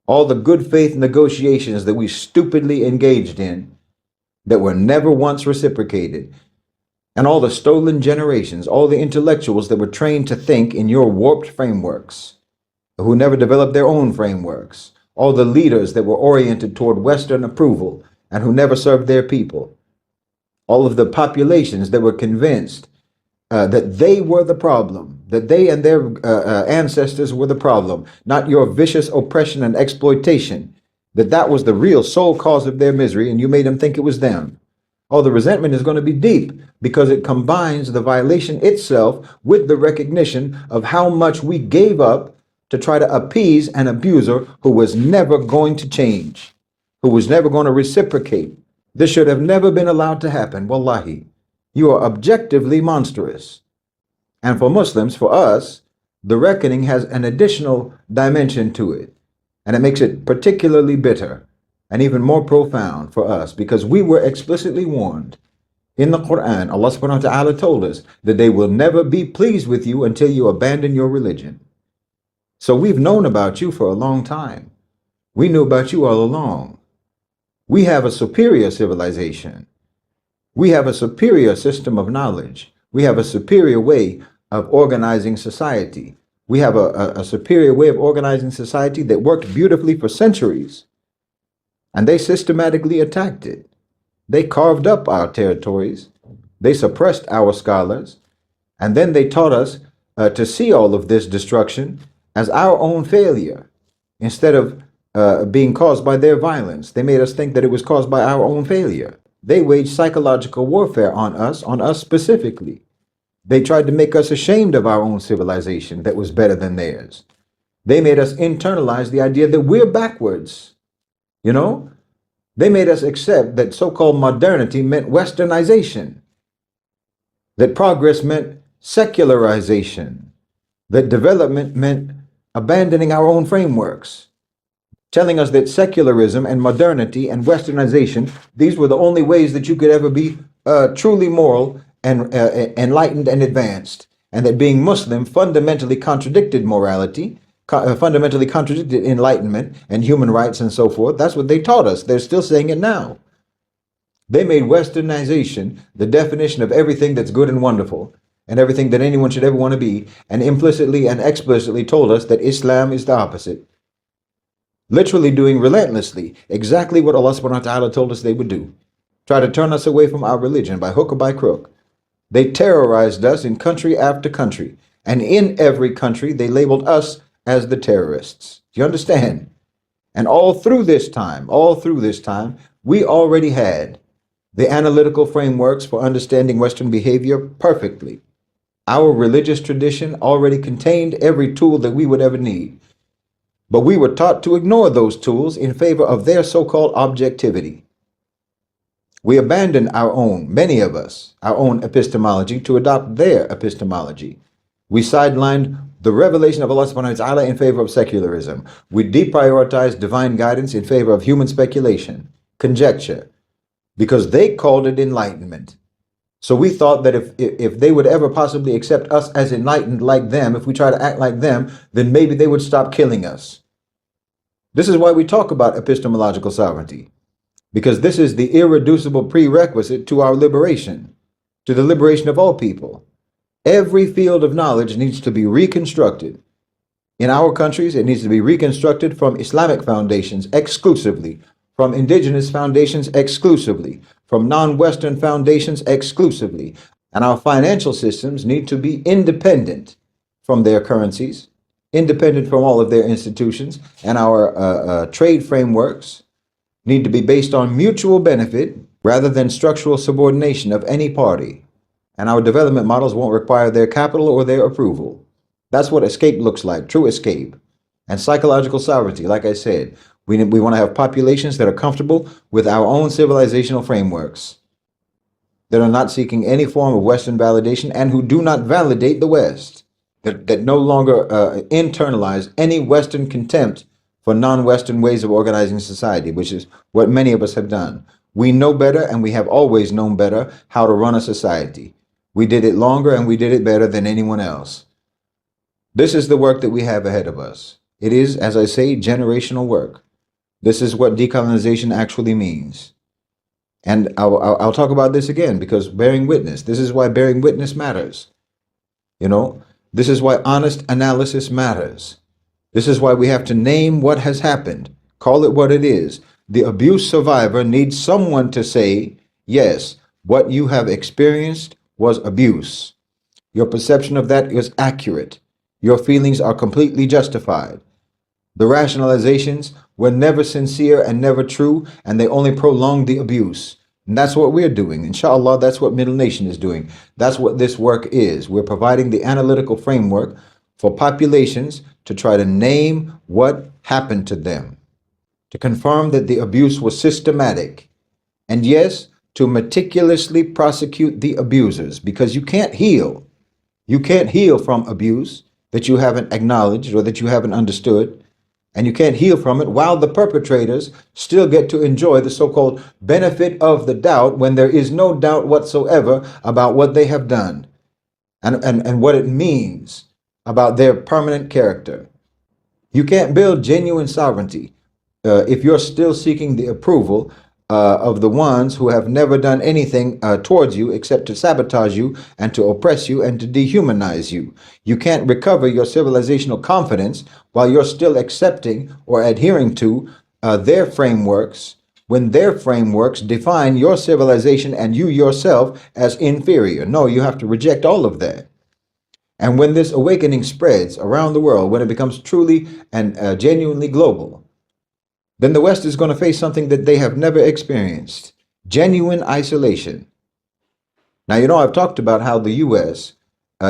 All the good faith negotiations that we stupidly engaged in that were never once reciprocated, and all the stolen generations, all the intellectuals that were trained to think in your warped frameworks, who never developed their own frameworks, all the leaders that were oriented toward Western approval and who never served their people, all of the populations that were convinced that they were the problem, that they and their ancestors were the problem, not your vicious oppression and exploitation that was the real sole cause of their misery, and you made them think it was them. Oh, the resentment is going to be deep because it combines the violation itself with the recognition of how much we gave up to try to appease an abuser who was never going to change, who was never going to reciprocate. This should have never been allowed to happen. Wallahi, you are objectively monstrous. And for Muslims, for us, the reckoning has an additional dimension to it. And it makes it particularly bitter and even more profound for us because we were explicitly warned. In the Quran, Allah subhanahu wa ta'ala told us that they will never be pleased with you until you abandon your religion. So we've known about you for a long time. We knew about you all along. We have a superior civilization. We have a superior system of knowledge. We have a superior way of organizing society. We have a superior way of organizing society that worked beautifully for centuries. And they systematically attacked it. They carved up our territories. They suppressed our scholars. And then they taught us to see all of this destruction as our own failure instead of being caused by their violence. They made us think that it was caused by our own failure. They waged psychological warfare on us specifically. They tried to make us ashamed of our own civilization that was better than theirs. They made us internalize the idea that we're backwards. You know, they made us accept that so-called modernity meant westernization, that progress meant secularization, that development meant abandoning our own frameworks, telling us that secularism and modernity and westernization, these were the only ways that you could ever be truly moral and enlightened and advanced, and that being Muslim fundamentally contradicted morality, fundamentally contradicted enlightenment and human rights and so forth. That's what they taught us. They're still saying it now. They made westernization the definition of everything that's good and wonderful and everything that anyone should ever want to be, and implicitly and explicitly told us that Islam is the opposite. Literally doing relentlessly exactly what Allah subhanahu wa ta'ala told us they would do. Try to turn us away from our religion by hook or by crook. They terrorized us in country after country. And in every country, they labeled us as the terrorists. Do you understand? And all through this time, we already had the analytical frameworks for understanding Western behavior perfectly. Our religious tradition already contained every tool that we would ever need. But we were taught to ignore those tools in favor of their so-called objectivity. We abandoned our own, many of us, our own epistemology to adopt their epistemology. We sidelined the revelation of Allah subhanahu wa ta'ala in favor of secularism. We deprioritized divine guidance in favor of human speculation, conjecture, because they called it enlightenment. So we thought that if they would ever possibly accept us as enlightened like them, if we try to act like them, then maybe they would stop killing us. This is why we talk about epistemological sovereignty, because this is the irreducible prerequisite to our liberation, to the liberation of all people. Every field of knowledge needs to be reconstructed. In our countries, it needs to be reconstructed from Islamic foundations exclusively, from indigenous foundations exclusively, from non-Western foundations exclusively. And our financial systems need to be independent from their currencies, independent from all of their institutions, and our trade frameworks need to be based on mutual benefit rather than structural subordination of any party. And our development models won't require their capital or their approval. That's what escape looks like, true escape. And psychological sovereignty, like I said, we want to have populations that are comfortable with our own civilizational frameworks, that are not seeking any form of Western validation and who do not validate the West, that no longer internalize any Western contempt for non-Western ways of organizing society, which is what many of us have done. We know better, and we have always known better how to run a society. We did it longer and we did it better than anyone else. This is the work that we have ahead of us. It is, as I say, generational work. This is what decolonization actually means. And I'll talk about this again, because bearing witness, this is why bearing witness matters. You know, this is why honest analysis matters. This is why we have to name what has happened, call it what it is. The abuse survivor needs someone to say, yes, what you have experienced was abuse. Your perception of that is accurate. Your feelings are completely justified. The rationalizations were never sincere and never true, and they only prolonged the abuse. And that's what we're doing. Inshallah, that's what Middle Nation is doing. That's what this work is. We're providing the analytical framework for populations to try to name what happened to them, to confirm that the abuse was systematic, and yes, to meticulously prosecute the abusers, because you can't heal. You can't heal from abuse that you haven't acknowledged or that you haven't understood. And you can't heal from it while the perpetrators still get to enjoy the so-called benefit of the doubt when there is no doubt whatsoever about what they have done and what it means about their permanent character. You can't build genuine sovereignty if you're still seeking the approval of the ones who have never done anything towards you except to sabotage you and to oppress you and to dehumanize you. You can't recover your civilizational confidence while you're still accepting or adhering to their frameworks, when their frameworks define your civilization and you yourself as inferior. No, you have to reject all of that. And when this awakening spreads around the world, when it becomes truly and genuinely global, then the West is going to face something that they have never experienced: genuine isolation. Now, you know, I've talked about how the U.S.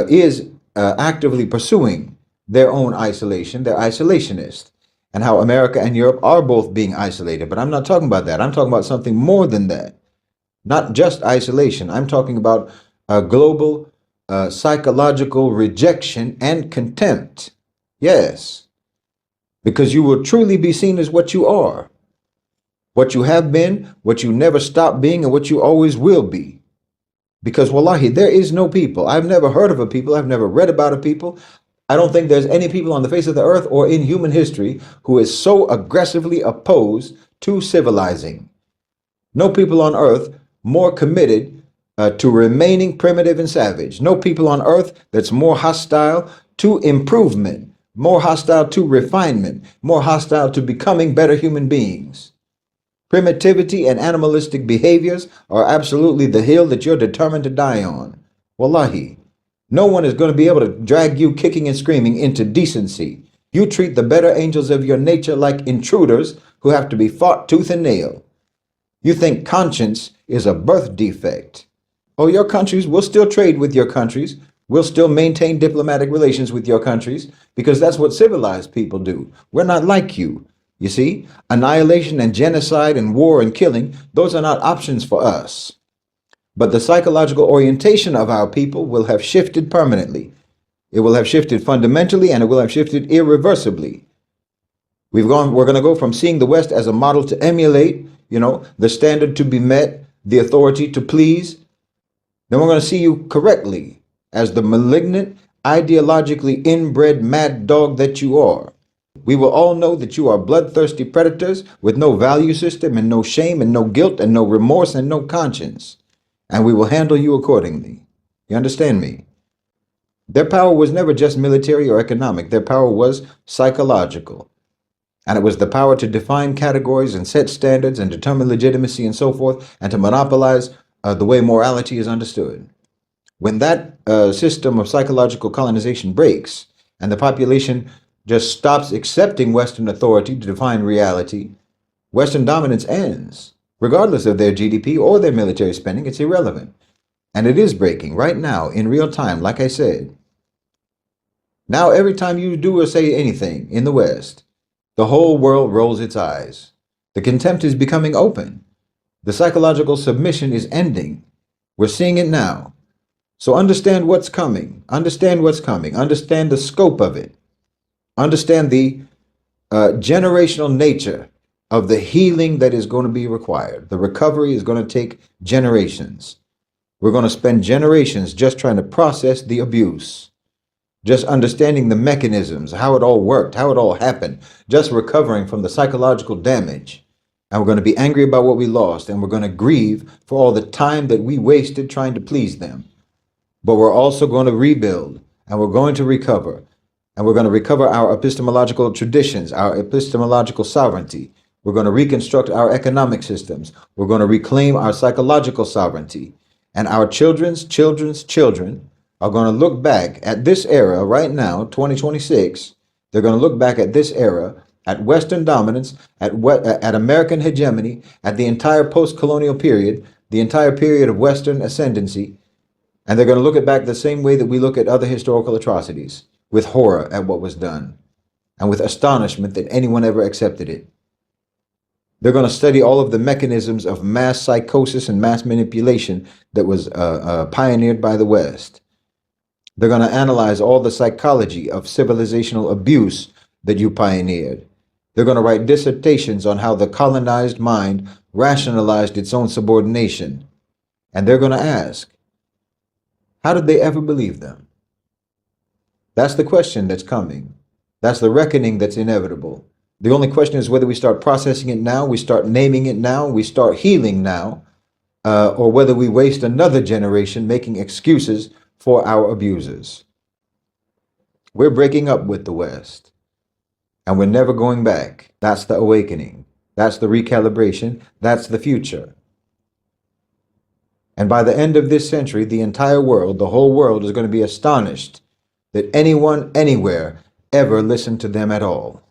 is actively pursuing their own isolation. They're isolationist, and how America and Europe are both being isolated. But I'm not talking about that. I'm talking about something more than that. Not just isolation. I'm talking about global psychological rejection and contempt. Yes. Because you will truly be seen as what you are, what you have been, what you never stop being, and what you always will be. Because wallahi, there is no people. I've never heard of a people. I've never read about a people. I don't think there's any people on the face of the earth or in human history who is so aggressively opposed to civilizing. No people on earth more committed to remaining primitive and savage. No people on earth that's more hostile to improvement, more hostile to refinement, more hostile to becoming better human beings. Primitivity and animalistic behaviors are absolutely the hill that you're determined to die on. Wallahi, no one is going to be able to drag you kicking and screaming into decency. You treat the better angels of your nature like intruders who have to be fought tooth and nail. You think conscience is a birth defect. Oh, your countries will still trade with your countries. We'll still maintain diplomatic relations with your countries because that's what civilized people do. We're not like you. You see, annihilation and genocide and war and killing, those are not options for us. But the psychological orientation of our people will have shifted permanently. It will have shifted fundamentally, and it will have shifted irreversibly. We're going to go from seeing the West as a model to emulate, the standard to be met, the authority to please. Then we're going to see you correctly as the malignant, ideologically inbred mad dog that you are. We will all know that you are bloodthirsty predators with no value system and no shame and no guilt and no remorse and no conscience. And we will handle you accordingly. You understand me? Their power was never just military or economic. Their power was psychological. And it was the power to define categories and set standards and determine legitimacy and so forth, and to monopolize the way morality is understood. When that system of psychological colonization breaks and the population just stops accepting Western authority to define reality, Western dominance ends. Regardless of their GDP or their military spending, it's irrelevant. And it is breaking right now in real time, like I said. Now, every time you do or say anything in the West, the whole world rolls its eyes. The contempt is becoming open. The psychological submission is ending. We're seeing it now. So understand what's coming. Understand what's coming. Understand the scope of it. Understand the generational nature of the healing that is going to be required. The recovery is going to take generations. We're going to spend generations just trying to process the abuse, just understanding the mechanisms, how it all worked, how it all happened, just recovering from the psychological damage. And we're going to be angry about what we lost, and we're going to grieve for all the time that we wasted trying to please them. But we're also going to rebuild, and we're going to recover, and we're going to recover our epistemological traditions, our epistemological sovereignty. We're going to reconstruct our economic systems. We're going to reclaim our psychological sovereignty. And our children's children are going to look back at this era right now, 2026. They're going to look back at this era at Western dominance, at American hegemony, at the entire post-colonial period, the entire period of Western ascendancy, and they're going to look at back the same way that we look at other historical atrocities, with horror at what was done, and with astonishment that anyone ever accepted it. They're going to study all of the mechanisms of mass psychosis and mass manipulation that was pioneered by the West. They're going to analyze all the psychology of civilizational abuse that you pioneered. They're going to write dissertations on how the colonized mind rationalized its own subordination. And they're going to ask, how did they ever believe them? That's the question that's coming. That's the reckoning that's inevitable. The only question is whether we start processing it now, we start naming it now, we start healing now, or whether we waste another generation making excuses for our abusers. We're breaking up with the West, and we're never going back. That's the awakening. That's the recalibration. That's the future. And by the end of this century, the entire world, the whole world, is going to be astonished that anyone, anywhere, ever listened to them at all.